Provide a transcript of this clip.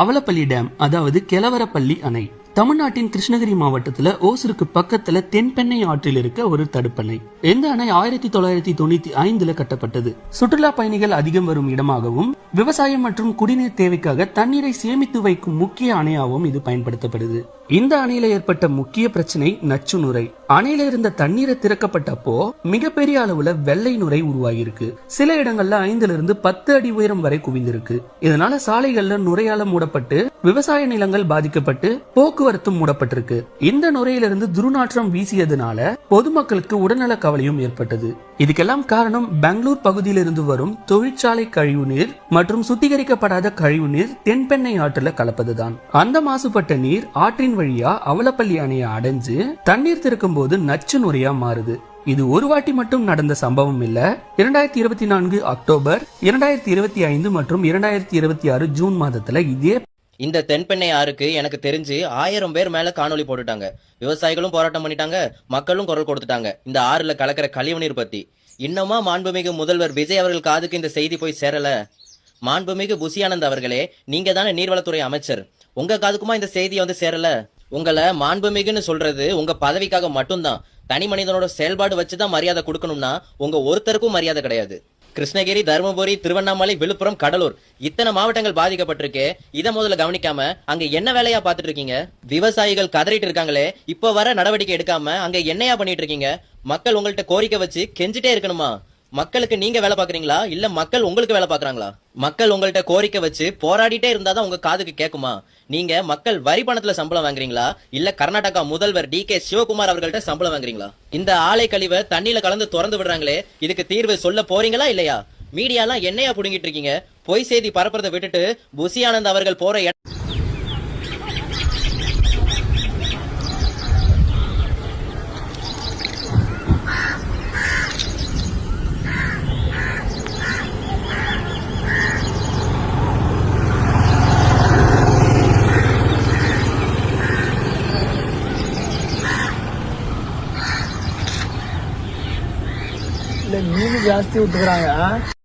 அவலப்பள்ளி dam, அதாவது கெலவரப்பள்ளி அணை, தமிழ்நாட்டின் கிருஷ்ணகிரி மாவட்டத்துல ஓசூருக்கு பக்கத்துல தென்பெண்ணை ஆற்றில் இருக்க ஒரு தடுப்பணை. இந்த அணை 1995 கட்டப்பட்டது. சுற்றுலா பயணிகள் அதிகம் வரும் இடமாகவும் விவசாயம் மற்றும் குடிநீர் தேவைக்காக தண்ணீரை சேமித்து வைக்கும் முக்கிய அணையாகவும் இது பயன்படுத்தப்படுது. இந்த அணையில ஏற்பட்ட முக்கிய பிரச்சனை நச்சு நுரை. அணையில இருந்த தண்ணீரை திறக்கப்பட்டப்போ மிகப்பெரிய அளவுல வெள்ளை நுரை உருவாகிருக்கு. சில இடங்கள்ல 5 அடி உயரம் வரை குவிந்திருக்கு. இதனால சாலைகள்ல நுரையால மூடப்பட்டு விவசாய நிலங்கள் பாதிக்கப்பட்டு போக்குவரத்து மூடப்பட்டிருக்கு. இந்த நுரையிலிருந்து துர்நாற்றம் வீசியதுனால பொதுமக்களுக்கு உடல்நல கவலையும் ஏற்பட்டது. இதுக்கெல்லாம் காரணம் பெங்களூர் பகுதியிலிருந்து வரும் தொழிற்சாலை கழிவுநீர் மற்றும் சுத்திகரிக்கப்படாத கழிவுநீர் தென்பெண்ணை ஆற்றுல கலப்பதுதான். அந்த மாசுபட்ட நீர் ஆற்றின் வழியா அவலப்பள்ளி அணையை அடைஞ்சு தண்ணீர் திறக்கும் போது நச்சு நுரையா மாறுது. இது ஒரு வாட்டி மட்டும் நடந்த சம்பவம் இல்ல. 2024 அக்டோபர், 2025 மற்றும் 2026 ஜூன் மாதத்துல இந்த தென்பெண்ணை ஆறுக்கு எனக்கு தெரிஞ்சு 1000 பேர் மேல காணொலி போட்டுட்டாங்க. விவசாயிகளும் போராட்டம் பண்ணிட்டாங்க, மக்களும் குரல் கொடுத்துட்டாங்க இந்த ஆறுல கலக்கிற கழிவுநீர் பத்தி. இன்னமா மாண்புமிகு முதல்வர் விஜய் அவர்கள் காதுக்கு இந்த செய்தி போய் சேரல? மாண்புமிகு புசி ஆனந்த் அவர்களே, நீங்க தானே நீர்வளத்துறை அமைச்சர், உங்க காதுக்குமா இந்த செய்தியை வந்து சேரல? உங்களை மாண்புமிகுன்னு சொல்றது உங்க பதவிக்காக மட்டும்தான். தனி மனிதனோட செயல்பாடு வச்சுதான் மரியாதை கொடுக்கணும்னா உங்க ஒருத்தருக்கும் மரியாதை கிடையாது. கிருஷ்ணகிரி, தருமபுரி, திருவண்ணாமலை, விழுப்புரம், கடலூர் இத்தனை மாவட்டங்கள் பாதிக்கப்பட்டிருக்கு. இதை முதல்ல கவனிக்காம அங்க என்ன வேலையா பாத்துட்டு இருக்கீங்க? விவசாயிகள் கதறிட்டு இருக்காங்களே, இப்ப வர நடவடிக்கை எடுக்காம அங்க என்னையா பண்ணிட்டு இருக்கீங்க? மக்கள் உங்கள்ட்ட கோரிக்கை வச்சு கெஞ்சிட்டே இருக்கணுமா? மக்களுக்கு நீங்க வேலை பாக்குறீங்களா இல்ல மக்கள் உங்களுக்கு வேலை பாக்குறாங்களா? மக்கள் உங்கள்ட்ட கோரிக்கை வச்சு போராடிட்டே இருந்தாதான் உங்க காதுக்கு கேக்குமா? நீங்க மக்கள் வரி பணத்துல சம்பளம் வாங்குறீங்களா இல்ல கர்நாடகா முதல்வர் DK சிவகுமார் அவர்கள்ட்ட சம்பளம் வாங்குறீங்களா? இந்த ஆலை கழிவை தண்ணியில கலந்து திறந்து விடுறாங்களே, இதுக்கு தீர்வு சொல்ல போறீங்களா இல்லையா? மீடியாலாம் என்னையா புடுங்கிட்டு இருக்கீங்க? பொய் செய்தி பரப்புறதை விட்டுட்டு புசி ஆனந்த் அவர்கள் போற மீன் ஜாஸ்தி விட்டுக்கிறாங்க.